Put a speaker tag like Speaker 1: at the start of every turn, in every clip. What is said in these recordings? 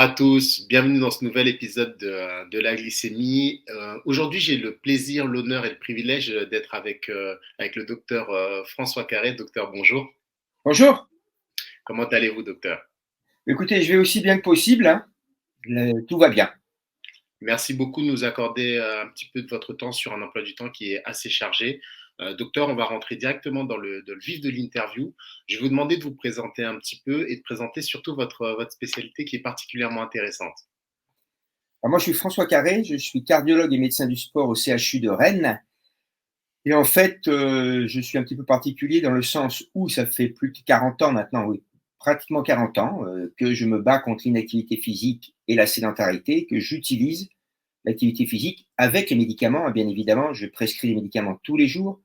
Speaker 1: Bonjour à tous, bienvenue dans ce nouvel épisode de la glycémie. Aujourd'hui, j'ai le plaisir, l'honneur et le privilège d'être avec le docteur François Carré. Docteur, bonjour.
Speaker 2: Bonjour.
Speaker 1: Comment allez-vous, docteur?
Speaker 2: Écoutez, je vais aussi bien que possible, hein. Tout va bien.
Speaker 1: Merci beaucoup de nous accorder un petit peu de votre temps sur un emploi du temps qui est assez chargé. Docteur, on va rentrer directement dans le vif de l'interview. Je vais vous demander de vous présenter un petit peu et de présenter surtout votre spécialité qui est particulièrement intéressante.
Speaker 2: Alors moi, je suis François Carré, je suis cardiologue et médecin du sport au CHU de Rennes. Et en fait, je suis un petit peu particulier dans le sens où ça fait plus de 40 ans maintenant, oui, pratiquement 40 ans, que je me bats contre l'inactivité physique et la sédentarité, que j'utilise l'activité physique avec les médicaments. Bien évidemment, je prescris les médicaments tous les jours.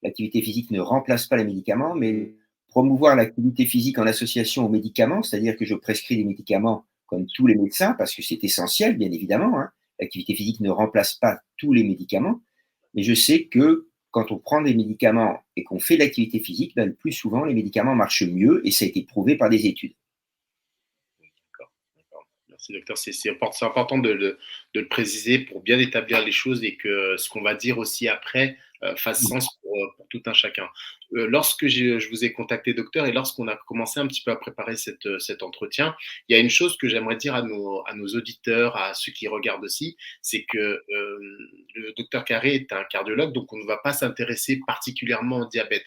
Speaker 2: L'activité physique ne remplace pas les médicaments, mais promouvoir l'activité physique en association aux médicaments, c'est-à-dire que je prescris des médicaments comme tous les médecins, parce que c'est essentiel, bien évidemment, hein. L'activité physique ne remplace pas tous les médicaments, mais je sais que quand on prend des médicaments et qu'on fait de l'activité physique, ben, le plus souvent, les médicaments marchent mieux et ça a été prouvé par des études.
Speaker 1: D'accord, d'accord. Merci docteur, c'est important de le préciser pour bien établir les choses et que ce qu'on va dire aussi après fasse sens pour tout un chacun. Lorsque je vous ai contacté docteur et lorsqu'on a commencé un petit peu à préparer cet entretien, il y a une chose que j'aimerais dire à nos auditeurs, à ceux qui regardent aussi, c'est que le docteur Carré est un cardiologue, donc on ne va pas s'intéresser particulièrement au diabète.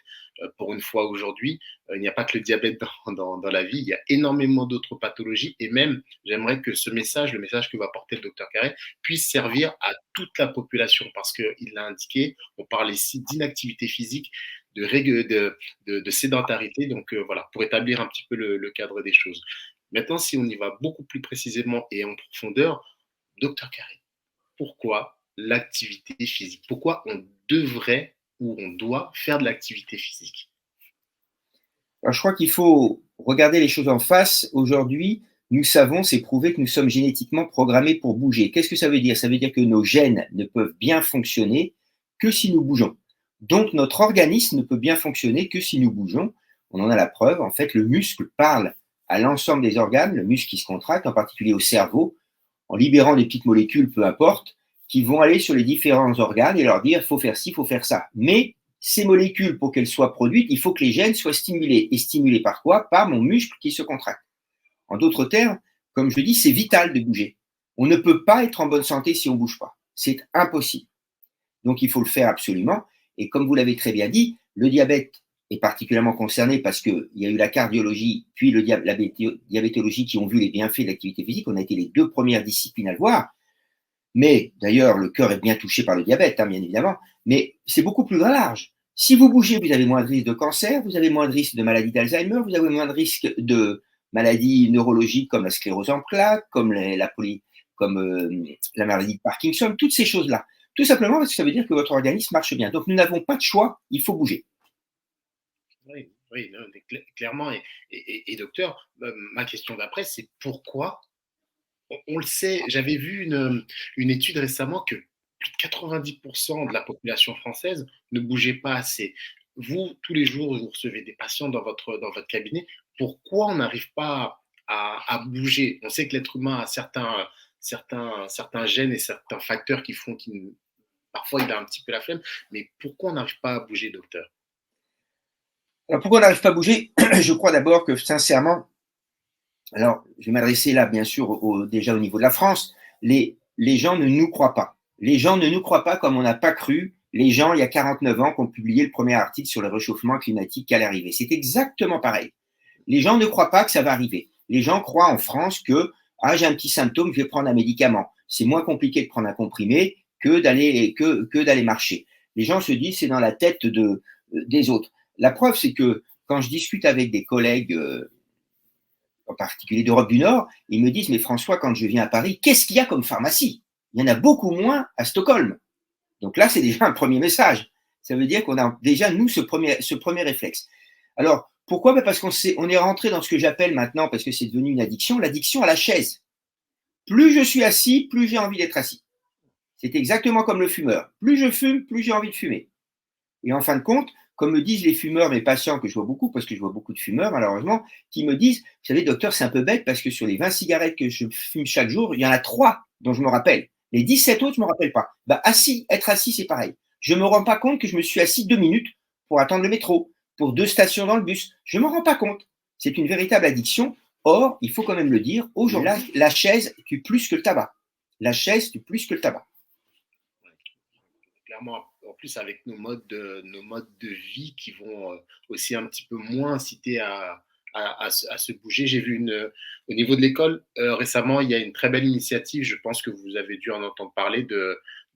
Speaker 1: Pour une fois aujourd'hui, il n'y a pas que le diabète dans la vie, il y a énormément d'autres pathologies et même, j'aimerais que ce message, le message que va porter le docteur Carré, puisse servir à toute la population parce qu'il l'a indiqué, on parle ici d'inactivité physique, de sédentarité, donc voilà, pour établir un petit peu le cadre des choses. Maintenant, si on y va beaucoup plus précisément et en profondeur, docteur Carré, pourquoi l'activité physique? Pourquoi on devrait ou on doit faire de l'activité physique?
Speaker 2: Alors, je crois qu'il faut regarder les choses en face. Aujourd'hui, nous savons, c'est prouvé que nous sommes génétiquement programmés pour bouger. Qu'est-ce que ça veut dire? Ça veut dire que nos gènes ne peuvent bien fonctionner que si nous bougeons. Donc, notre organisme ne peut bien fonctionner que si nous bougeons. On en a la preuve. En fait, le muscle parle à l'ensemble des organes, le muscle qui se contracte, en particulier au cerveau, en libérant des petites molécules, peu importe, qui vont aller sur les différents organes et leur dire, il faut faire ci, il faut faire ça. Mais ces molécules, pour qu'elles soient produites, il faut que les gènes soient stimulés. Et stimulés par quoi? Par mon muscle qui se contracte. En d'autres termes, comme je le dis, c'est vital de bouger. On ne peut pas être en bonne santé si on ne bouge pas. C'est impossible. Donc, il faut le faire absolument. Et comme vous l'avez très bien dit, le diabète est particulièrement concerné parce qu'il y a eu la cardiologie, puis la diabétologie qui ont vu les bienfaits de l'activité physique. On a été les deux premières disciplines à le voir. Mais d'ailleurs, le cœur est bien touché par le diabète, hein, bien évidemment. Mais c'est beaucoup plus large. Si vous bougez, vous avez moins de risque de cancer, vous avez moins de risque de maladie d'Alzheimer, vous avez moins de risque de maladies neurologiques comme la sclérose en plaques, comme la maladie de Parkinson, toutes ces choses-là. Tout simplement parce que ça veut dire que votre organisme marche bien. Donc nous n'avons pas de choix, il faut bouger.
Speaker 1: Oui, oui, non, clairement. Et docteur, ma question d'après, c'est pourquoi on le sait, j'avais vu une étude récemment que plus de 90% de la population française ne bougeait pas assez. Vous, tous les jours, vous recevez des patients dans votre cabinet. Pourquoi on n'arrive pas à bouger? On sait que l'être humain a certains gènes et certains facteurs qui font qu'il parfois il a un petit peu la flemme, mais pourquoi on n'arrive pas à bouger, docteur?
Speaker 2: Alors pourquoi on n'arrive pas à bouger? Je crois d'abord que sincèrement, alors je vais m'adresser là bien sûr déjà au niveau de la France, les gens ne nous croient pas. Les gens ne nous croient pas comme on n'a pas cru les gens il y a 49 ans qui ont publié le premier article sur le réchauffement climatique qui allait arriver. C'est exactement pareil. Les gens ne croient pas que ça va arriver. Les gens croient en France que j'ai un petit symptôme, je vais prendre un médicament. C'est moins compliqué de prendre un comprimé que d'aller marcher. Les gens se disent c'est dans la tête des autres. La preuve, c'est que quand je discute avec des collègues, en particulier d'Europe du Nord, ils me disent mais François, quand je viens à Paris, qu'est-ce qu'il y a comme pharmacie? Il y en a beaucoup moins à Stockholm. Donc là, c'est déjà un premier message. Ça veut dire qu'on a déjà, nous, ce premier réflexe. Alors, pourquoi? Parce on est rentré dans ce que j'appelle maintenant, parce que c'est devenu une addiction, l'addiction à la chaise. Plus je suis assis, plus j'ai envie d'être assis. C'est exactement comme le fumeur. Plus je fume, plus j'ai envie de fumer. Et en fin de compte, comme me disent les fumeurs, mes patients que je vois beaucoup, parce que je vois beaucoup de fumeurs malheureusement, qui me disent, vous savez docteur, c'est un peu bête parce que sur les 20 cigarettes que je fume chaque jour, il y en a 3 dont je me rappelle. Les 17 autres, je ne me rappelle pas. Bah, être assis, c'est pareil. Je ne me rends pas compte que je me suis assis 2 minutes pour attendre le métro, pour 2 stations dans le bus. Je ne me rends pas compte. C'est une véritable addiction. Or, il faut quand même le dire, aujourd'hui, la chaise tue plus que le tabac. La chaise tue plus que le tabac.
Speaker 1: Clairement, en plus avec nos modes de vie qui vont aussi un petit peu moins inciter à se bouger. J'ai vu au niveau de l'école récemment, il y a une très belle initiative, je pense que vous avez dû en entendre parler,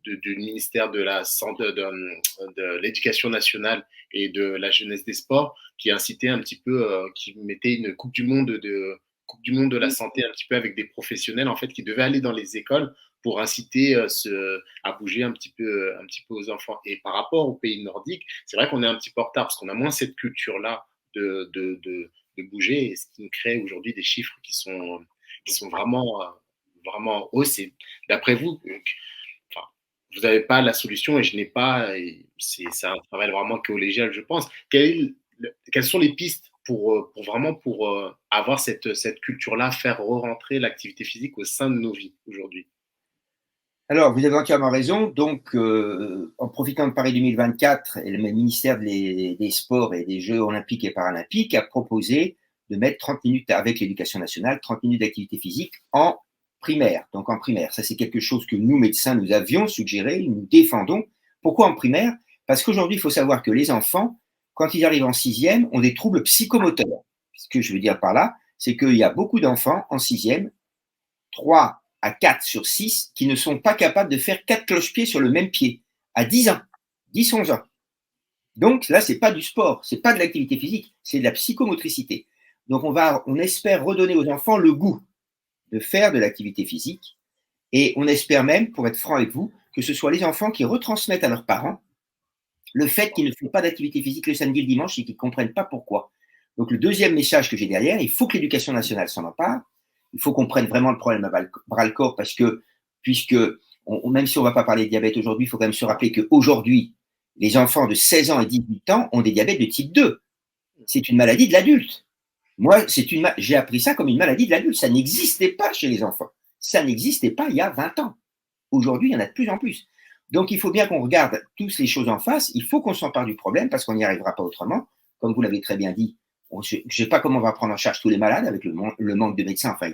Speaker 1: du ministère de la Santé, de l'Éducation nationale et de la jeunesse des sports, qui incitait un petit peu, qui mettait une Coupe du monde de la santé un petit peu avec des professionnels en fait qui devaient aller dans les écoles pour inciter à bouger un petit peu aux enfants. Et par rapport aux pays nordiques, c'est vrai qu'on est un petit peu en retard parce qu'on a moins cette culture-là de bouger, et ce qui nous crée aujourd'hui des chiffres qui sont vraiment, vraiment hauts. C'est, d'après vous, enfin, vous n'avez pas la solution et je n'ai pas, c'est un travail vraiment collégial, je pense. Quelles sont les pistes pour vraiment avoir cette culture-là, faire re-rentrer l'activité physique au sein de nos vies aujourd'hui?
Speaker 2: Alors, vous avez entièrement raison. Donc, en profitant de Paris 2024, le ministère des Sports et des Jeux olympiques et paralympiques a proposé de mettre 30 minutes avec l'éducation nationale, 30 minutes d'activité physique en primaire. Donc, en primaire, ça c'est quelque chose que nous, médecins, nous avions suggéré, nous défendons. Pourquoi en primaire? Parce qu'aujourd'hui, il faut savoir que les enfants, quand ils arrivent en sixième, ont des troubles psychomoteurs. Ce que je veux dire par là, c'est qu'il y a beaucoup d'enfants en sixième, 3 à 4 sur 6 qui ne sont pas capables de faire 4 cloche-pieds sur le même pied à 10 ans, 10-11 ans. Donc là, ce n'est pas du sport, ce n'est pas de l'activité physique, c'est de la psychomotricité. Donc on espère redonner aux enfants le goût de faire de l'activité physique et on espère même, pour être franc avec vous, que ce soit les enfants qui retransmettent à leurs parents le fait qu'ils ne font pas d'activité physique le samedi et le dimanche et qu'ils ne comprennent pas pourquoi. Donc le deuxième message que j'ai derrière, il faut que l'éducation nationale s'en empare. Il faut qu'on prenne vraiment le problème à bras le corps parce que, même si on ne va pas parler de diabète aujourd'hui, il faut quand même se rappeler qu'aujourd'hui, les enfants de 16 ans et 18 ans ont des diabètes de type 2. C'est une maladie de l'adulte. Moi, j'ai appris ça comme une maladie de l'adulte. Ça n'existait pas chez les enfants. Ça n'existait pas il y a 20 ans. Aujourd'hui, il y en a de plus en plus. Donc, il faut bien qu'on regarde tous les choses en face. Il faut qu'on s'empare du problème parce qu'on n'y arrivera pas autrement. Comme vous l'avez très bien dit, je ne sais pas comment on va prendre en charge tous les malades avec le manque de médecins. Enfin,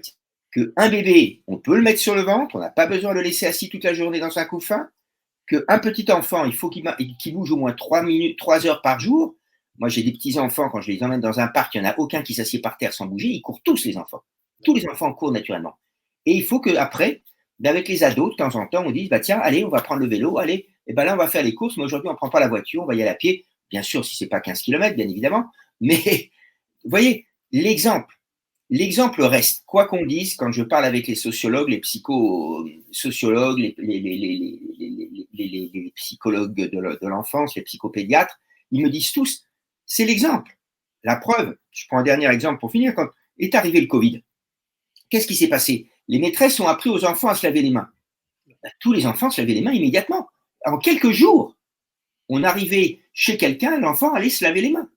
Speaker 2: qu'un bébé, on peut le mettre sur le ventre, on n'a pas besoin de le laisser assis toute la journée dans un couffin. Qu'un petit enfant, il faut qu'il bouge au moins 3 minutes, 3 heures par jour. Moi, j'ai des petits-enfants, quand je les emmène dans un parc, il n'y en a aucun qui s'assied par terre sans bouger. Ils courent tous, les enfants. Tous les enfants courent naturellement. Et il faut qu'après, avec les ados, de temps en temps, on dise, bah, tiens, allez, on va prendre le vélo, allez, et ben là, on va faire les courses, mais aujourd'hui, on ne prend pas la voiture, on va y aller à pied. Bien sûr, si ce n'est pas 15 km, bien évidemment. Mais, vous voyez, l'exemple reste. Quoi qu'on dise, quand je parle avec les sociologues, les psychosociologues, les psychologues de l'enfance, les psychopédiatres, ils me disent tous, c'est l'exemple. La preuve, je prends un dernier exemple pour finir, quand est arrivé le Covid, qu'est-ce qui s'est passé? Les maîtresses ont appris aux enfants à se laver les mains. Tous les enfants se lavaient les mains immédiatement. En quelques jours, on arrivait chez quelqu'un, l'enfant allait se laver les mains.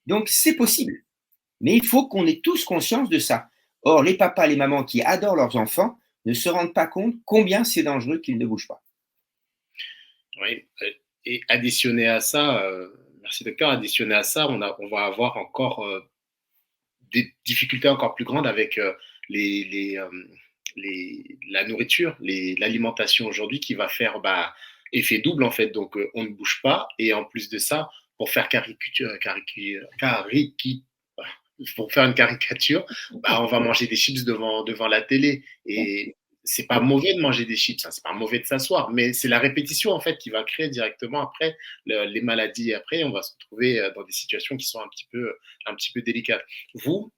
Speaker 2: Donc, c'est possible. Mais il faut qu'on ait tous conscience de ça. Or, les papas, les mamans qui adorent leurs enfants ne se rendent pas compte combien c'est dangereux qu'ils ne bougent pas.
Speaker 1: Oui, et additionné à ça, merci docteur, additionné à ça, on va avoir encore des difficultés encore plus grandes avec la nourriture, l'alimentation aujourd'hui qui va faire effet double en fait. Donc on ne bouge pas et en plus de ça, pour faire pour faire une caricature, on va manger des chips devant la télé. Et c'est pas mauvais de manger des chips, hein, c'est pas mauvais de s'asseoir, mais c'est la répétition en fait qui va créer directement après les maladies. Et après, on va se retrouver dans des situations qui sont un petit peu délicates. Vous,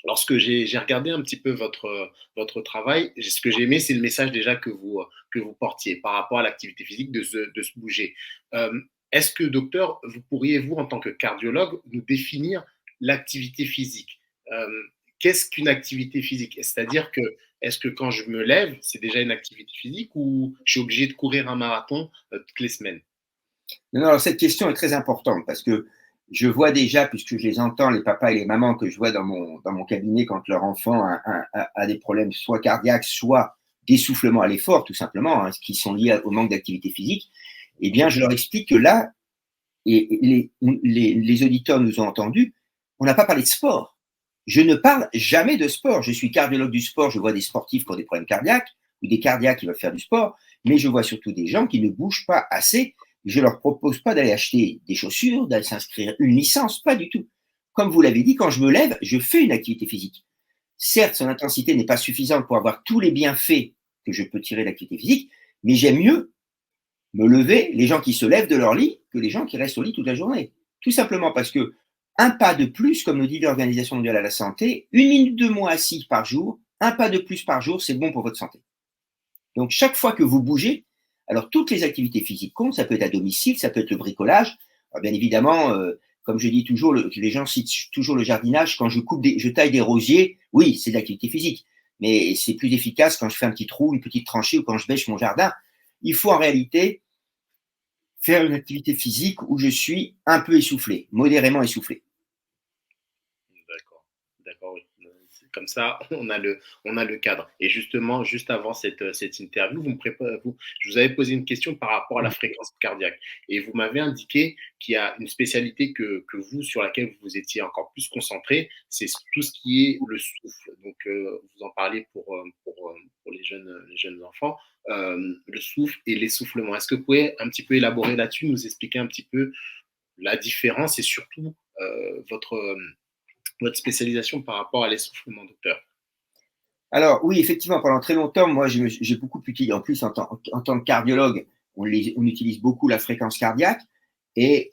Speaker 1: lorsque j'ai regardé un petit peu votre travail, ce que j'ai aimé, c'est le message déjà que vous portiez par rapport à l'activité physique, de se bouger. Est-ce que, docteur, vous pourriez, vous, en tant que cardiologue, nous définir l'activité physique? Qu'est-ce qu'une activité physique? C'est-à-dire que, est-ce que quand je me lève, c'est déjà une activité physique ou je suis obligé de courir un marathon toutes les semaines?
Speaker 2: Non, alors cette question est très importante parce que je vois déjà, puisque je les entends, les papas et les mamans que je vois dans mon cabinet quand leur enfant a des problèmes soit cardiaques, soit d'essoufflement à l'effort, tout simplement, hein, qui sont liés au manque d'activité physique, eh bien, je leur explique que là, et les auditeurs nous ont entendus, on n'a pas parlé de sport. Je ne parle jamais de sport. Je suis cardiologue du sport, je vois des sportifs qui ont des problèmes cardiaques ou des cardiaques qui veulent faire du sport, mais je vois surtout des gens qui ne bougent pas assez. Je ne leur propose pas d'aller acheter des chaussures, d'aller s'inscrire une licence, pas du tout. Comme vous l'avez dit, quand je me lève, je fais une activité physique. Certes, son intensité n'est pas suffisante pour avoir tous les bienfaits que je peux tirer de l'activité physique, mais j'aime mieux me lever, les gens qui se lèvent de leur lit, que les gens qui restent au lit toute la journée. Tout simplement parce que un pas de plus, comme le dit l'Organisation mondiale de la santé, 1 minute de moins assis par jour, un pas de plus par jour, c'est bon pour votre santé. Donc chaque fois que vous bougez, alors toutes les activités physiques comptent, ça peut être à domicile, ça peut être le bricolage. Alors, bien évidemment, comme je dis toujours, les gens citent toujours le jardinage. Quand je taille des rosiers, oui, c'est de l'activité physique, mais c'est plus efficace quand je fais un petit trou, une petite tranchée ou quand je bêche mon jardin. Il faut en réalité faire une activité physique où je suis un peu essoufflé, modérément essoufflé.
Speaker 1: D'accord, d'accord, oui. Comme ça, on a le cadre. Et justement, juste avant cette interview, je vous avais posé une question par rapport à la fréquence cardiaque. Et vous m'avez indiqué qu'il y a une spécialité que vous, sur laquelle vous étiez encore plus concentré, c'est tout ce qui est le souffle. Donc, vous en parlez pour les jeunes enfants, le souffle et l'essoufflement. Est-ce que vous pouvez un petit peu élaborer là-dessus, nous expliquer un petit peu la différence et surtout votre spécialisation par rapport à l'essoufflement, docteur?
Speaker 2: Alors oui, effectivement, pendant très longtemps, moi, j'ai beaucoup utilisé, en plus, en tant que cardiologue, on utilise beaucoup la fréquence cardiaque. Et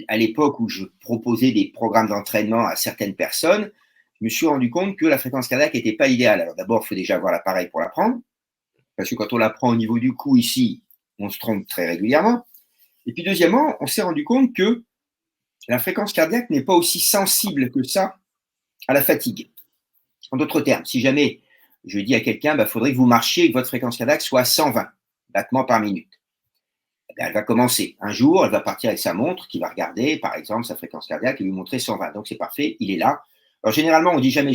Speaker 2: à l'époque où je proposais des programmes d'entraînement à certaines personnes, je me suis rendu compte que la fréquence cardiaque n'était pas idéale. Alors d'abord, il faut déjà avoir l'appareil pour l'apprendre, parce que quand on l'apprend au niveau du cou ici, on se trompe très régulièrement. Et puis deuxièmement, on s'est rendu compte que la fréquence cardiaque n'est pas aussi sensible que ça à la fatigue. En d'autres termes, si jamais je dis à quelqu'un, il faudrait que vous marchiez et que votre fréquence cardiaque soit à 120 battements par minute. Elle va commencer. Un jour, elle va partir avec sa montre qui va regarder, par exemple, sa fréquence cardiaque et lui montrer 120. Donc, c'est parfait, il est là. Alors, généralement, on dit jamais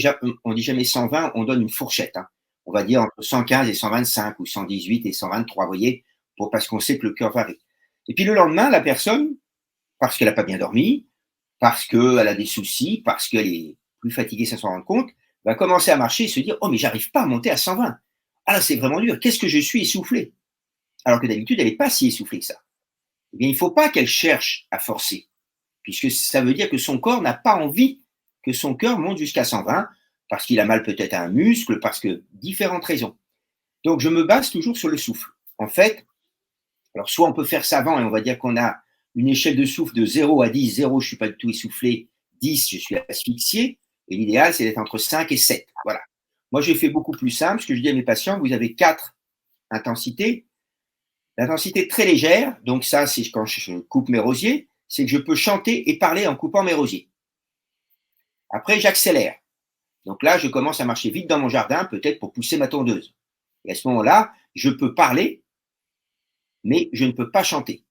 Speaker 2: 120, on donne une fourchette. Hein. On va dire entre 115 et 125 ou 118 et 123, vous voyez, parce qu'on sait que le cœur varie. Et puis, le lendemain, la personne, parce qu'elle n'a pas bien dormi, parce qu'elle a des soucis, parce qu'elle est plus fatiguée sans s'en rendre compte, va commencer à marcher et se dire, oh, mais j'arrive pas à monter à 120. Ah là, c'est vraiment dur. Qu'est-ce que je suis essoufflé? Alors que d'habitude, elle n'est pas si essoufflée que ça. Eh bien, il ne faut pas qu'elle cherche à forcer, puisque ça veut dire que son corps n'a pas envie que son cœur monte jusqu'à 120, parce qu'il a mal peut-être à un muscle, parce que différentes raisons. Donc, je me base toujours sur le souffle. En fait, alors soit on peut faire savant et on va dire qu'on a une échelle de souffle de 0 à 10, 0, je ne suis pas du tout essoufflé, 10, je suis asphyxié, et l'idéal, c'est d'être entre 5 et 7. Voilà. Moi, j'ai fait beaucoup plus simple, ce que je dis à mes patients, vous avez 4 intensités. L'intensité très légère, donc ça, c'est quand je coupe mes rosiers, c'est que je peux chanter et parler en coupant mes rosiers. Après, j'accélère. Donc là, je commence à marcher vite dans mon jardin, peut-être pour pousser ma tondeuse. Et à ce moment-là, je peux parler, mais je ne peux pas chanter.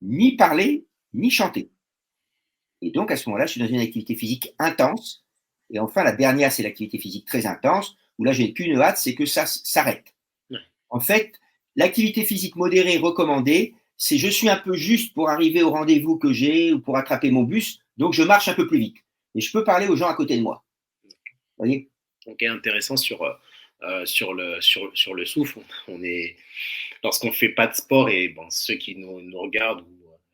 Speaker 2: Ni parler, ni chanter. Et donc, à ce moment-là, je suis dans une activité physique intense. Et enfin, la dernière, c'est l'activité physique très intense, où là, j'ai qu'une hâte, c'est que ça s'arrête. En fait, l'activité physique modérée recommandée, c'est je suis un peu juste pour arriver au rendez-vous que j'ai ou pour attraper mon bus, donc je marche un peu plus vite. Et je peux parler aux gens à côté de moi. Vous voyez?
Speaker 1: Ok, intéressant sur le souffle. Lorsqu'on ne fait pas de sport, et bon, ceux qui nous regardent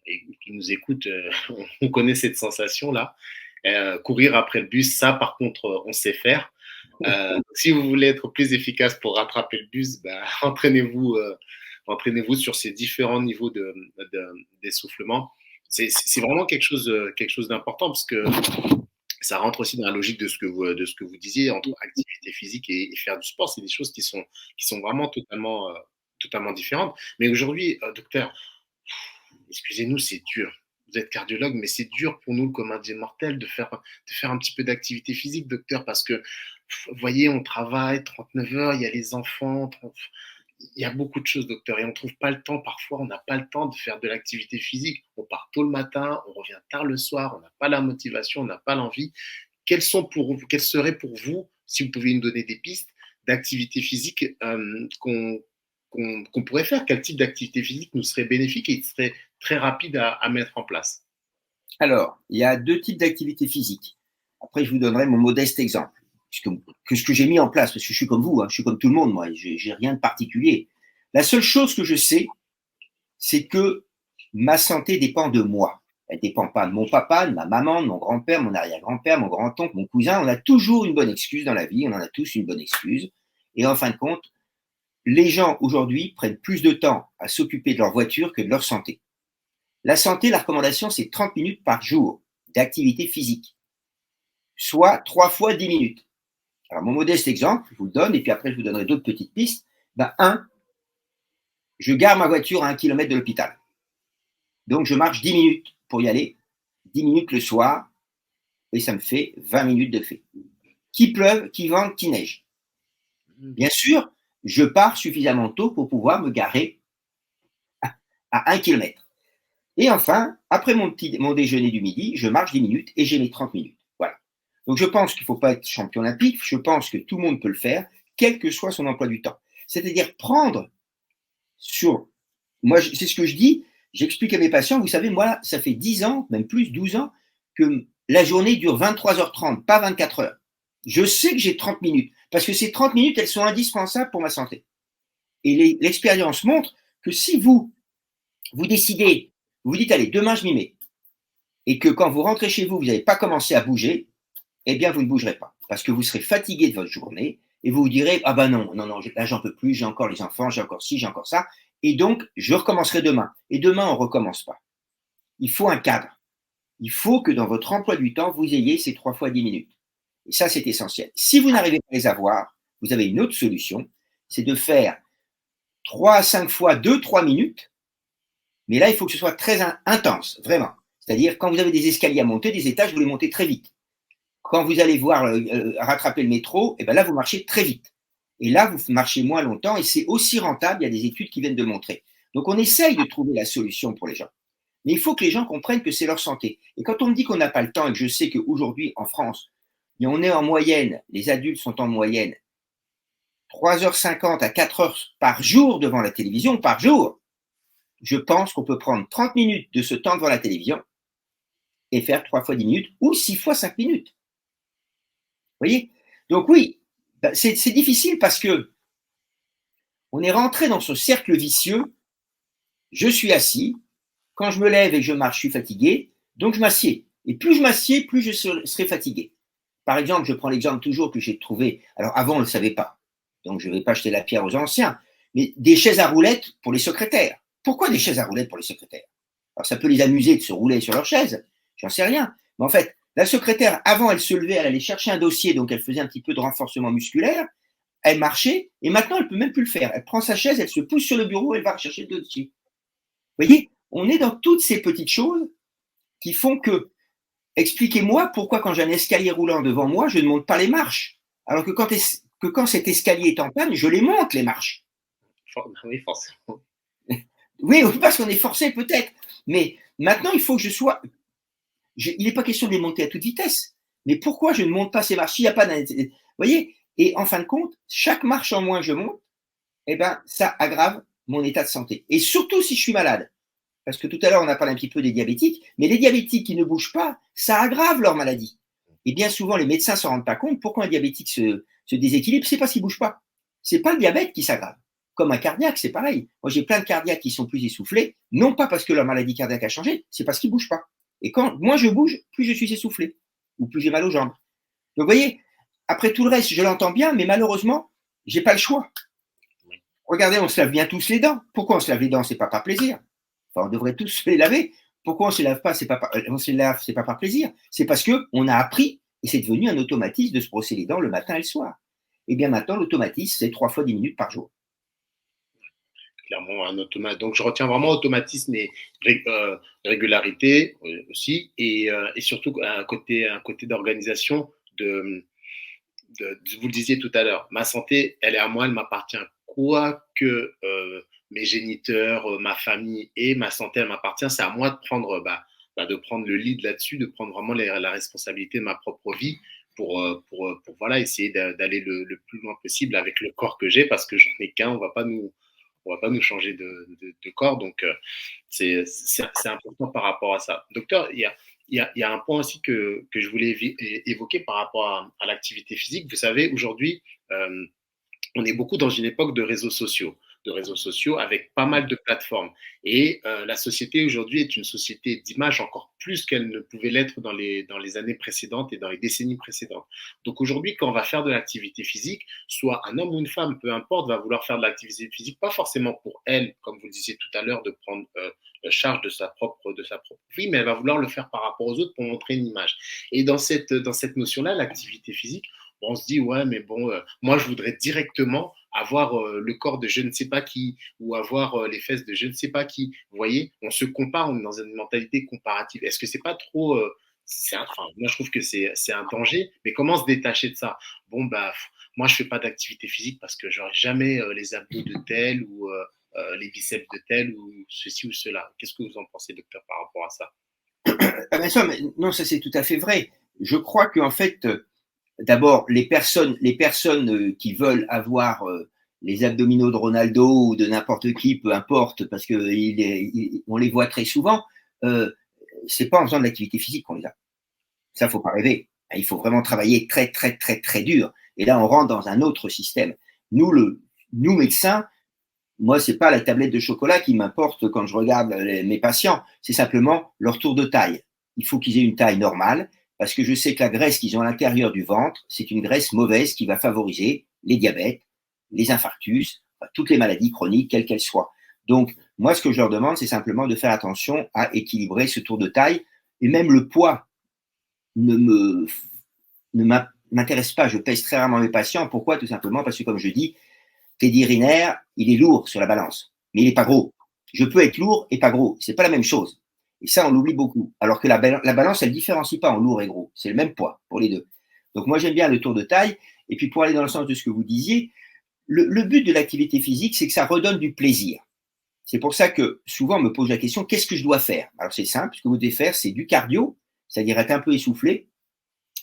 Speaker 1: et qui nous écoutent, on connaît cette sensation-là. Courir après le bus, ça, par contre, on sait faire. Si vous voulez être plus efficace pour rattraper le bus, entraînez-vous sur ces différents niveaux d'essoufflement. C'est vraiment quelque chose d'important parce que ça rentre aussi dans la logique de ce que vous disiez entre activité physique et faire du sport. C'est des choses qui sont vraiment totalement différentes. Mais aujourd'hui, docteur, excusez-nous, c'est dur. Vous êtes cardiologue, mais c'est dur pour nous, comme un des mortels, de faire un petit peu d'activité physique, docteur, parce que, vous voyez, on travaille 39 heures, il y a les enfants, il y a beaucoup de choses, docteur, et on ne trouve pas le temps. Parfois, on n'a pas le temps de faire de l'activité physique. On part tôt le matin, on revient tard le soir, on n'a pas la motivation, on n'a pas l'envie. Quelles seraient pour vous, si vous pouvez nous donner des pistes d'activité physique qu'on pourrait faire? Quel type d'activité physique nous serait bénéfique et serait très rapide à mettre en place?
Speaker 2: Alors, il y a deux types d'activités physiques. Après, je vous donnerai mon modeste exemple. Que ce que j'ai mis en place, parce que je suis comme vous, hein, je suis comme tout le monde, moi, j'ai rien de particulier. La seule chose que je sais, c'est que ma santé dépend de moi. Elle ne dépend pas de mon papa, de ma maman, de mon grand-père, mon arrière-grand-père, mon grand-oncle, mon cousin. On a toujours une bonne excuse dans la vie, on en a tous une bonne excuse. Et en fin de compte, les gens aujourd'hui prennent plus de temps à s'occuper de leur voiture que de leur santé. La santé, la recommandation, c'est 30 minutes par jour d'activité physique, soit 3 fois 10 minutes. Alors, mon modeste exemple, je vous le donne, et puis après, je vous donnerai d'autres petites pistes. Ben, 1, je gare ma voiture à 1 km de l'hôpital. Donc, je marche 10 minutes pour y aller, 10 minutes le soir, et ça me fait 20 minutes de fait. Qu'il pleuve, qu'il vente, qu'il neige. Bien sûr, je pars suffisamment tôt pour pouvoir me garer à 1 km. Et enfin, après mon déjeuner du midi, je marche 10 minutes et j'ai mes 30 minutes. Voilà. Donc, je pense qu'il ne faut pas être champion olympique. Je pense que tout le monde peut le faire, quel que soit son emploi du temps. C'est-à-dire prendre sur… Moi, c'est ce que je dis. J'explique à mes patients, vous savez, moi, ça fait 10 ans, même plus, 12 ans, que la journée dure 23h30, pas 24 heures. Je sais que j'ai 30 minutes, parce que ces 30 minutes, elles sont indispensables pour ma santé. Et l'expérience montre que si vous décidez, vous vous dites, allez, demain, je m'y mets, et que quand vous rentrez chez vous, vous n'avez pas commencé à bouger, eh bien, vous ne bougerez pas, parce que vous serez fatigué de votre journée, et vous vous direz, ah ben non, là, j'en peux plus, j'ai encore les enfants, j'ai encore ci, j'ai encore ça, et donc, je recommencerai demain. Et demain, on ne recommence pas. Il faut un cadre. Il faut que dans votre emploi du temps, vous ayez ces 3 fois 10 minutes. Et ça, c'est essentiel. Si vous n'arrivez pas à les avoir, vous avez une autre solution, c'est de faire 3 à 5 fois 2-3 minutes, mais là, il faut que ce soit très intense, vraiment. C'est-à-dire, quand vous avez des escaliers à monter, des étages, vous les montez très vite. Quand vous allez voir rattraper le métro, et bien là, vous marchez très vite. Et là, vous marchez moins longtemps et c'est aussi rentable. Il y a des études qui viennent de le montrer. Donc, on essaye de trouver la solution pour les gens. Mais il faut que les gens comprennent que c'est leur santé. Et quand on me dit qu'on n'a pas le temps et que je sais qu'aujourd'hui, en France, on est en moyenne, les adultes sont en moyenne 3h50 à 4 heures par jour devant la télévision, par jour, je pense qu'on peut prendre 30 minutes de ce temps devant la télévision et faire 3 fois 10 minutes ou 6 fois 5 minutes. Vous voyez? Donc oui, c'est difficile parce que on est rentré dans ce cercle vicieux. Je suis assis. Quand je me lève et que je marche, je suis fatigué. Donc je m'assieds. Et plus je m'assieds, plus je serai fatigué. Par exemple, je prends l'exemple toujours que j'ai trouvé. Alors avant, on ne le savait pas. Donc je ne vais pas jeter la pierre aux anciens. Mais des chaises à roulettes pour les secrétaires. Pourquoi des chaises à roulettes pour les secrétaires? Alors ça peut les amuser de se rouler sur leur chaise. J'en sais rien. Mais en fait, la secrétaire, avant, elle se levait, elle allait chercher un dossier, donc elle faisait un petit peu de renforcement musculaire. Elle marchait, et maintenant, elle ne peut même plus le faire. Elle prend sa chaise, elle se pousse sur le bureau, elle va chercher le dossier. Vous voyez, on est dans toutes ces petites choses qui font que, expliquez-moi pourquoi quand j'ai un escalier roulant devant moi, je ne monte pas les marches. Alors que quand cet escalier est en panne, je les monte, les marches.
Speaker 1: Oui, forcément.
Speaker 2: Oui, parce qu'on est forcé peut-être. Mais maintenant, il faut que je sois… il n'est pas question de les monter à toute vitesse. Mais pourquoi je ne monte pas ces marches? Il n'y a pas d'un… Vous voyez? Et en fin de compte, chaque marche en moins que je monte, eh ben, ça aggrave mon état de santé. Et surtout si je suis malade. Parce que tout à l'heure, on a parlé un petit peu des diabétiques, mais les diabétiques qui ne bougent pas, ça aggrave leur maladie. Et bien souvent, les médecins ne s'en rendent pas compte. Pourquoi un diabétique se déséquilibre? C'est parce qu'il ne bouge pas. Ce n'est pas le diabète qui s'aggrave. Comme un cardiaque, c'est pareil. Moi, j'ai plein de cardiaques qui sont plus essoufflés, non pas parce que leur maladie cardiaque a changé, c'est parce qu'ils ne bougent pas. Et quand moins je bouge, plus je suis essoufflé, ou plus j'ai mal aux jambes. Donc, vous voyez, après tout le reste, je l'entends bien, mais malheureusement, je n'ai pas le choix. Regardez, on se lave bien tous les dents. Pourquoi on se lave les dents? C'est pas par plaisir. Enfin, on devrait tous se les laver. Pourquoi on se lave pas? On se lave, c'est pas par plaisir. C'est parce que on a appris et c'est devenu un automatisme de se brosser les dents le matin et le soir. Et bien maintenant, l'automatisme, c'est 3 fois 10 minutes par jour.
Speaker 1: Clairement, un automatisme. Donc, je retiens vraiment automatisme et régularité aussi, et surtout un côté d'organisation. Vous le disiez tout à l'heure, ma santé, elle est à moi, elle m'appartient crois que mes géniteurs, ma famille et ma santé, elle m'appartient, c'est à moi de prendre le lead là-dessus, de prendre vraiment la responsabilité de ma propre vie pour voilà, essayer d'aller le plus loin possible avec le corps que j'ai, parce que j'en ai qu'un, on va pas nous changer de corps. Donc, c'est important par rapport à ça. Docteur, il y a un point aussi que je voulais évoquer par rapport à l'activité physique. Vous savez, aujourd'hui, on est beaucoup dans une époque de réseaux sociaux avec pas mal de plateformes. Et la société aujourd'hui est une société d'image encore plus qu'elle ne pouvait l'être dans les années précédentes et dans les décennies précédentes. Donc aujourd'hui, quand on va faire de l'activité physique, soit un homme ou une femme, peu importe, va vouloir faire de l'activité physique, pas forcément pour elle, comme vous le disiez tout à l'heure, de prendre charge de sa propre vie, mais elle va vouloir le faire par rapport aux autres pour montrer une image. Et dans cette notion-là, l'activité physique, on se dit, ouais, mais bon, moi, je voudrais directement avoir le corps de je ne sais pas qui ou avoir les fesses de je ne sais pas qui. Vous voyez, on se compare, on est dans une mentalité comparative. Est-ce que c'est pas trop. Enfin, moi, je trouve que c'est un danger, mais comment se détacher de ça? Bon, bah, moi, je fais pas d'activité physique parce que j'aurai jamais les abdos de tel ou les biceps de tel ou ceci ou cela. Qu'est-ce que vous en pensez, docteur, par rapport à ça?
Speaker 2: Ah ben ça, mais non, ça c'est tout à fait vrai. Je crois qu'en fait, d'abord, les personnes qui veulent avoir les abdominaux de Ronaldo ou de n'importe qui, peu importe, parce que on les voit très souvent, c'est pas en faisant de l'activité physique qu'on les a. Ça, faut pas rêver. Il faut vraiment travailler très, très, très, très dur. Et là, on rentre dans un autre système. Nous médecins, moi, c'est pas la tablette de chocolat qui m'importe quand je regarde mes patients. C'est simplement leur tour de taille. Il faut qu'ils aient une taille normale parce que je sais que la graisse qu'ils ont à l'intérieur du ventre, c'est une graisse mauvaise qui va favoriser les diabètes, les infarctus, toutes les maladies chroniques, quelles qu'elles soient. Donc, moi, ce que je leur demande, c'est simplement de faire attention à équilibrer ce tour de taille. Et même le poids ne m'intéresse pas. Je pèse très rarement mes patients. Pourquoi? Tout simplement parce que, comme je dis, Teddy Riner, il est lourd sur la balance, mais il n'est pas gros. Je peux être lourd et pas gros. C'est pas la même chose. Et ça, on l'oublie beaucoup. Alors que la balance, elle ne différencie pas en lourd et gros. C'est le même poids pour les deux. Donc, moi, j'aime bien le tour de taille. Et puis, pour aller dans le sens de ce que vous disiez, le but de l'activité physique, c'est que ça redonne du plaisir. C'est pour ça que souvent, on me pose la question, qu'est-ce que je dois faire? Alors, c'est simple. Ce que vous devez faire, c'est du cardio, c'est-à-dire être un peu essoufflé,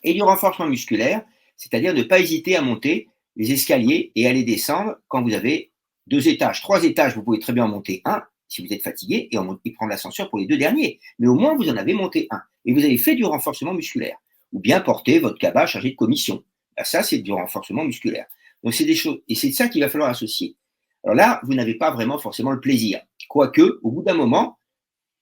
Speaker 2: et du renforcement musculaire, c'est-à-dire ne pas hésiter à monter les escaliers et à les descendre quand vous avez 2 étages. 3 étages, vous pouvez très bien en monter un si vous êtes fatigué et prendre l'ascenseur pour les 2 derniers. Mais au moins, vous en avez monté un. Et vous avez fait du renforcement musculaire. Ou bien porter votre cabas chargé de commission. Ben, ça, c'est du renforcement musculaire. Donc, c'est des choses. Et c'est ça qu'il va falloir associer. Alors là, vous n'avez pas vraiment forcément le plaisir. Quoique, au bout d'un moment,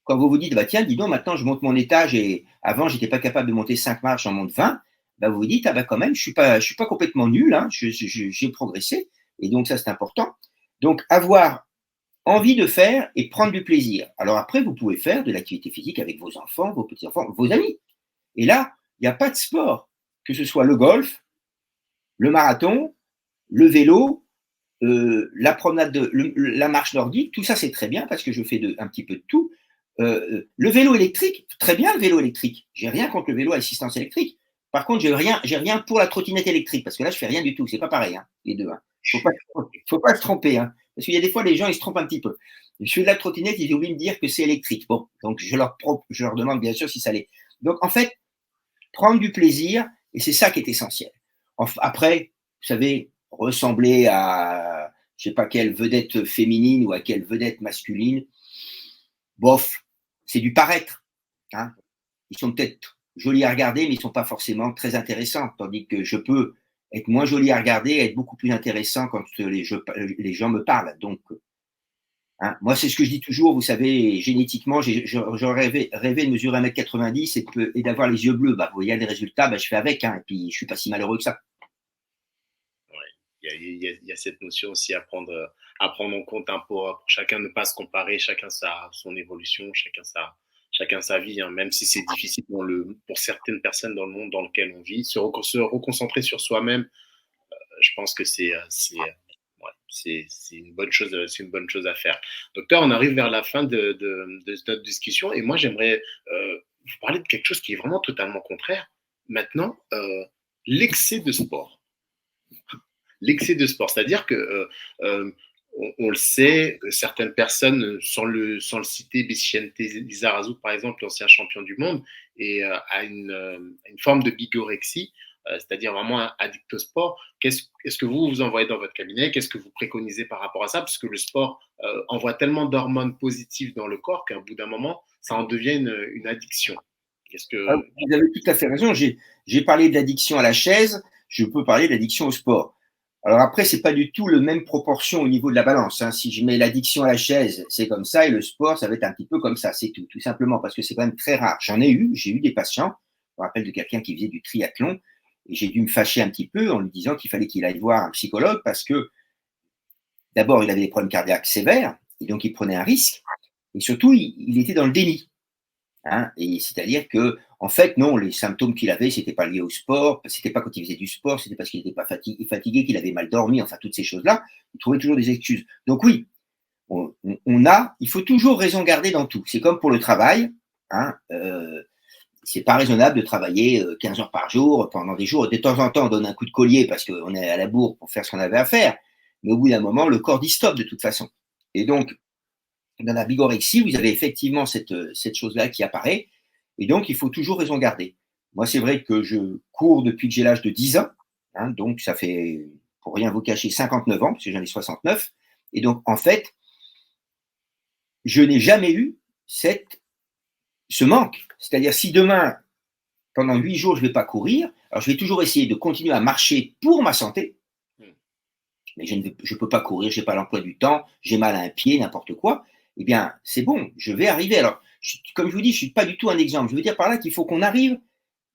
Speaker 2: quand vous vous dites, bah tiens, dis donc, maintenant je monte mon étage et avant, j'étais pas capable de monter 5 marches, j'en monte 20, bah vous vous dites, ah bah quand même, je suis pas complètement nul, hein, j'ai progressé. Et donc, ça, c'est important. Donc, avoir envie de faire et prendre du plaisir. Alors après, vous pouvez faire de l'activité physique avec vos enfants, vos petits-enfants, vos amis. Et là, il n'y a pas de sport, que ce soit le golf, le marathon, le vélo, la promenade, la marche nordique, tout ça c'est très bien parce que je fais un petit peu de tout. Le vélo électrique, très bien le vélo électrique. J'ai rien contre le vélo à assistance électrique. Par contre, j'ai rien pour la trottinette électrique parce que là je fais rien du tout. C'est pas pareil, hein, les deux. Hein. Faut pas se tromper, hein, parce qu'il y a des fois les gens ils se trompent un petit peu. Je fais de la trottinette, ils oublient de me dire que c'est électrique. Bon, donc je leur demande bien sûr si ça l'est. Donc en fait, prendre du plaisir et c'est ça qui est essentiel. Après, vous savez, ressembler à je sais pas quelle vedette féminine ou à quelle vedette masculine, bof, c'est du paraître. Hein. Ils sont peut-être jolis à regarder, mais ils ne sont pas forcément très intéressants. Tandis que je peux être moins joli à regarder et être beaucoup plus intéressant quand les gens me parlent. Donc, hein, moi, c'est ce que je dis toujours. Vous savez, génétiquement, j'aurais rêvé de mesurer 1,90 m et d'avoir les yeux bleus. Bah, vous voyez les résultats, bah, je fais avec. Hein, et puis, je ne suis pas si malheureux que ça.
Speaker 1: Il y a cette notion aussi à prendre en compte hein, pour chacun ne pas se comparer, chacun son évolution, chacun sa vie, hein, même si c'est difficile pour certaines personnes dans le monde dans lequel on vit, se reconcentrer sur soi-même, je pense que c'est une bonne chose à faire. Docteur, on arrive vers la fin de notre discussion et moi j'aimerais vous parler de quelque chose qui est vraiment totalement contraire. Maintenant, l'excès de sport. l'excès de sport. C'est-à-dire que on le sait, certaines personnes, sans le citer, Vicente Lizarazu, par exemple, l'ancien champion du monde, a une forme de bigorexie, c'est-à-dire vraiment addict au sport. Est-ce que vous en voyez dans votre cabinet? Qu'est-ce que vous préconisez par rapport à ça? Parce que le sport envoie tellement d'hormones positives dans le corps qu'à bout d'un moment, ça en devient une addiction. Est-ce
Speaker 2: Ah,
Speaker 1: que...
Speaker 2: vous avez tout à fait raison. J'ai parlé de l'addiction à la chaise, je peux parler de l'addiction au sport. Alors après, c'est pas du tout le même proportion au niveau de la balance, hein. Si je mets l'addiction à la chaise, c'est comme ça, et le sport, ça va être un petit peu comme ça, c'est tout simplement parce que c'est quand même très rare. J'ai eu des patients, je me rappelle de quelqu'un qui faisait du triathlon, et j'ai dû me fâcher un petit peu en lui disant qu'il fallait qu'il aille voir un psychologue parce que d'abord, il avait des problèmes cardiaques sévères, et donc il prenait un risque, et surtout, il était dans le déni. Hein, et c'est-à-dire que, en fait, non, les symptômes qu'il avait, c'était pas lié au sport, c'était pas quand il faisait du sport, c'était parce qu'il n'était pas fatigué, qu'il avait mal dormi, enfin toutes ces choses-là. Il trouvait toujours des excuses. Donc oui, il faut toujours raison garder dans tout. C'est comme pour le travail. Hein, c'est pas raisonnable de travailler 15 heures par jour pendant des jours. De temps en temps, on donne un coup de collier parce qu'on est à la bourre pour faire ce qu'on avait à faire. Mais au bout d'un moment, le corps dit stop de toute façon. Et donc, dans la bigorexie, vous avez effectivement cette chose-là qui apparaît. Et donc, il faut toujours raison garder. Moi, c'est vrai que je cours depuis que j'ai l'âge de 10 ans. Hein, donc, ça fait, pour rien vous cacher, 59 ans, parce que j'en ai 69. Et donc, en fait, je n'ai jamais eu ce manque. C'est-à-dire, si demain, pendant 8 jours, je ne vais pas courir, alors je vais toujours essayer de continuer à marcher pour ma santé. Mais je ne peux pas courir, je n'ai pas l'emploi du temps, j'ai mal à un pied, n'importe quoi. Eh bien, c'est bon, je vais arriver. Alors, comme je vous dis, je ne suis pas du tout un exemple. Je veux dire par là qu'il faut qu'on arrive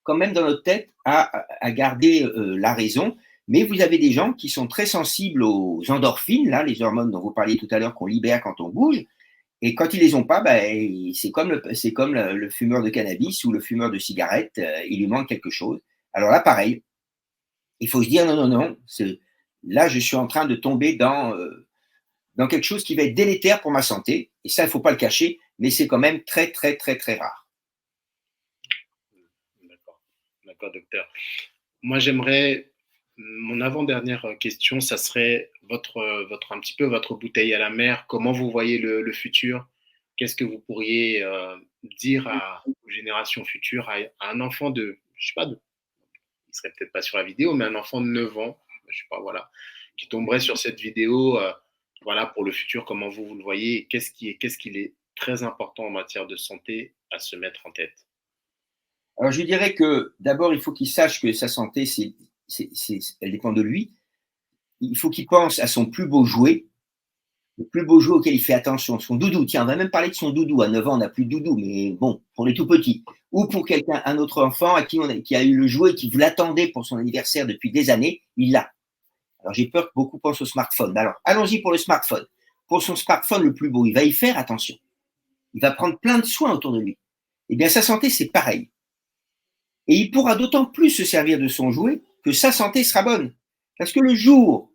Speaker 2: quand même dans notre tête à garder la raison. Mais vous avez des gens qui sont très sensibles aux endorphines, là, les hormones dont vous parliez tout à l'heure, qu'on libère quand on bouge. Et quand ils les ont pas, ben, c'est comme le fumeur de cannabis ou le fumeur de cigarettes, il lui manque quelque chose. Alors là, pareil, il faut se dire non, non, non, là, je suis en train de tomber dans quelque chose qui va être délétère pour ma santé. Et ça, il ne faut pas le cacher, mais c'est quand même très, très, très, très rare.
Speaker 1: D'accord, d'accord, docteur. Moi, j'aimerais, mon avant-dernière question, ça serait un petit peu votre bouteille à la mer. Comment vous voyez le futur? Qu'est-ce que vous pourriez dire aux générations futures, à un enfant je sais pas, il serait peut-être pas sur la vidéo, mais un enfant de 9 ans, je sais pas, voilà, qui tomberait sur cette vidéo, voilà, pour le futur, comment vous le voyez, et qu'est-ce qu'il est très important en matière de santé à se mettre en tête?
Speaker 2: Alors, je dirais que d'abord, il faut qu'il sache que sa santé, elle dépend de lui. Il faut qu'il pense à son plus beau jouet, le plus beau jouet auquel il fait attention, son doudou. Tiens, on va même parler de son doudou. À 9 ans, on n'a plus de doudou, mais bon, pour les tout petits. Ou pour quelqu'un, un autre enfant à qui a eu le jouet, qui vous l'attendait pour son anniversaire depuis des années, il l'a. Alors, j'ai peur que beaucoup pensent au smartphone. Alors, allons-y pour le smartphone. Pour son smartphone le plus beau, il va y faire attention. Il va prendre plein de soins autour de lui. Eh bien, sa santé, c'est pareil. Et il pourra d'autant plus se servir de son jouet que sa santé sera bonne. Parce que le jour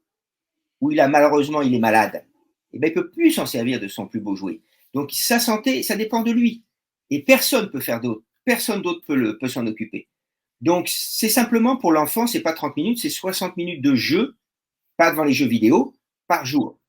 Speaker 2: où malheureusement il est malade, eh bien, il ne peut plus s'en servir de son plus beau jouet. Donc sa santé, ça dépend de lui. Et personne ne peut faire d'autre. Personne d'autre peut s'en occuper. Donc c'est simplement pour l'enfant, c'est pas 30 minutes, c'est 60 minutes de jeu, pas devant les jeux vidéo, par jour.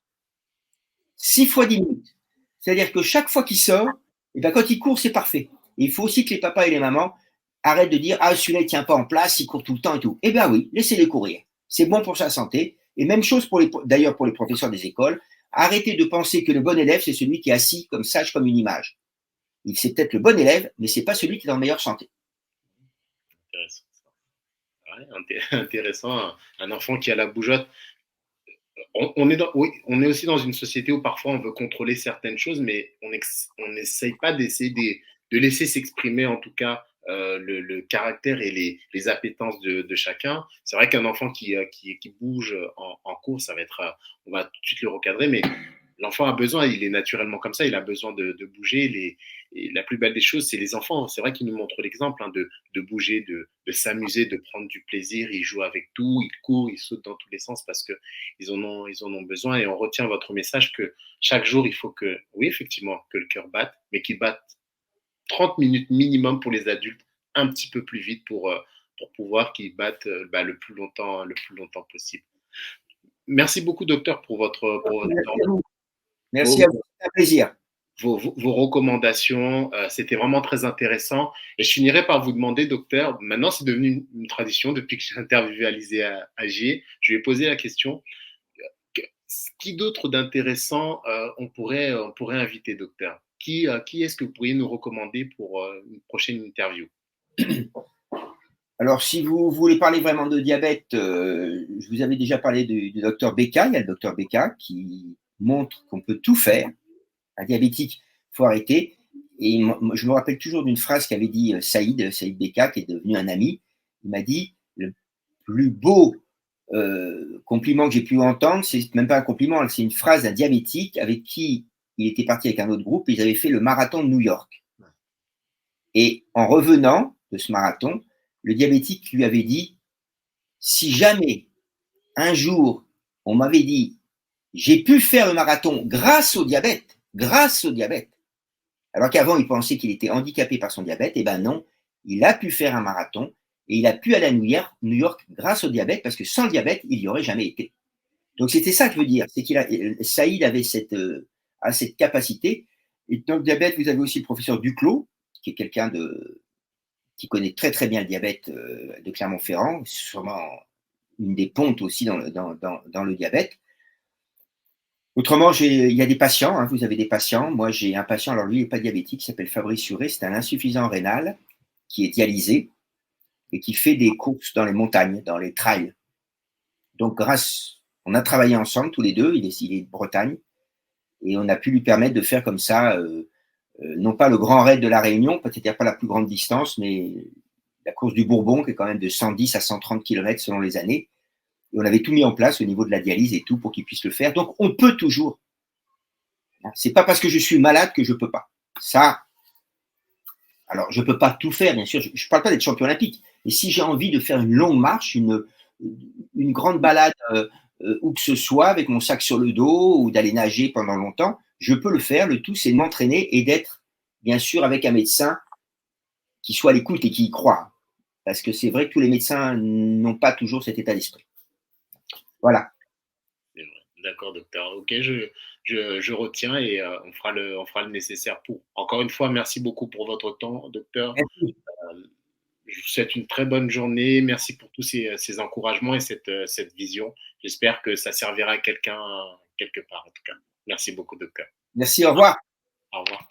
Speaker 2: 6 fois 10 minutes. C'est-à-dire que chaque fois qu'il sort, et bien quand il court, c'est parfait. Et il faut aussi que les papas et les mamans arrêtent de dire ah celui-là il tient pas en place, il court tout le temps et tout. Eh bien oui, laissez-les courir. C'est bon pour sa santé. Et même chose d'ailleurs pour les professeurs des écoles. Arrêtez de penser que le bon élève c'est celui qui est assis comme sage comme une image. C'est peut-être le bon élève, mais c'est pas celui qui est en meilleure santé.
Speaker 1: Intéressant. Ouais, intéressant, un enfant qui a la bougeotte. Oui, on est aussi dans une société où parfois on veut contrôler certaines choses, mais on n'essaye pas de laisser s'exprimer en tout cas le caractère et les appétences de chacun. C'est vrai qu'un enfant qui bouge en cours, ça va être, on va tout de suite le recadrer, mais l'enfant a besoin, il est naturellement comme ça, il a besoin de bouger. Et la plus belle des choses, c'est les enfants. C'est vrai qu'ils nous montrent l'exemple, hein, de bouger, de s'amuser, de prendre du plaisir. Ils jouent avec tout, ils courent, ils sautent dans tous les sens parce que ils en ont besoin. Et on retient votre message que chaque jour, il faut que, oui, effectivement, que le cœur batte, mais qu'il batte 30 minutes minimum pour les adultes, un petit peu plus vite pour pouvoir qu'ils battent le plus longtemps possible. Merci beaucoup, docteur, pour votre
Speaker 2: Merci
Speaker 1: temps.
Speaker 2: à vous. Merci
Speaker 1: Vos,
Speaker 2: à vous. C'est un plaisir.
Speaker 1: vos recommandations, c'était vraiment très intéressant. Et je finirai par vous demander, docteur, maintenant c'est devenu une tradition depuis que j'ai interviewé Alizé Agier, je lui ai posé la question, qui d'autre d'intéressant on pourrait inviter, docteur? Qui est-ce que vous pourriez nous recommander pour une prochaine interview?
Speaker 2: Alors, si vous voulez parler vraiment de diabète, je vous avais déjà parlé du docteur Becca. Il y a le docteur Becca qui montre qu'on peut tout faire. Un diabétique, il faut arrêter. Et je me rappelle toujours d'une phrase qu'avait dit Saïd Becca, qui est devenu un ami. Il m'a dit, le plus beau compliment que j'ai pu entendre, c'est même pas un compliment, c'est une phrase d'un diabétique avec qui il était parti avec un autre groupe et ils avaient fait le marathon de New York. Et en revenant de ce marathon, le diabétique lui avait dit, si jamais un jour on m'avait dit, j'ai pu faire le marathon grâce au diabète, alors qu'avant il pensait qu'il était handicapé par son diabète, et ben non, il a pu faire un marathon et il a pu aller à New York grâce au diabète, parce que sans le diabète, il n'y aurait jamais été. Donc c'était ça que je veux dire, c'est Saïd avait cette capacité. Et dans le diabète, vous avez aussi le professeur Duclos, qui est quelqu'un qui connaît très très bien le diabète de Clermont-Ferrand, sûrement une des pontes aussi dans le diabète. Autrement, il y a des patients, hein, vous avez des patients. Moi, j'ai un patient, alors lui, il n'est pas diabétique, il s'appelle Fabrice Suré, c'est un insuffisant rénal qui est dialysé et qui fait des courses dans les montagnes, dans les trails. Donc, on a travaillé ensemble tous les deux, il est de Bretagne, et on a pu lui permettre de faire comme ça, non pas le grand raid de la Réunion, peut-être pas la plus grande distance, mais la course du Bourbon, qui est quand même de 110 à 130 km selon les années. Et on avait tout mis en place au niveau de la dialyse et tout pour qu'il puisse le faire. Donc, on peut toujours. C'est pas parce que je suis malade que je peux pas. Ça, alors je peux pas tout faire, bien sûr. Je parle pas d'être champion olympique, mais si j'ai envie de faire une longue marche, une grande balade où que ce soit, avec mon sac sur le dos, ou d'aller nager pendant longtemps, je peux le faire. Le tout, c'est de m'entraîner et d'être, bien sûr, avec un médecin qui soit à l'écoute et qui y croit. Parce que c'est vrai que tous les médecins n'ont pas toujours cet état d'esprit. Voilà.
Speaker 1: D'accord, docteur. Ok, je retiens et on fera le nécessaire pour. Encore une fois, merci beaucoup pour votre temps, docteur.
Speaker 2: Merci.
Speaker 1: Je vous souhaite une très bonne journée. Merci pour tous ces encouragements et cette vision. J'espère que ça servira à quelqu'un quelque part, en tout cas. Merci beaucoup, docteur.
Speaker 2: Merci, au revoir.
Speaker 1: Au revoir.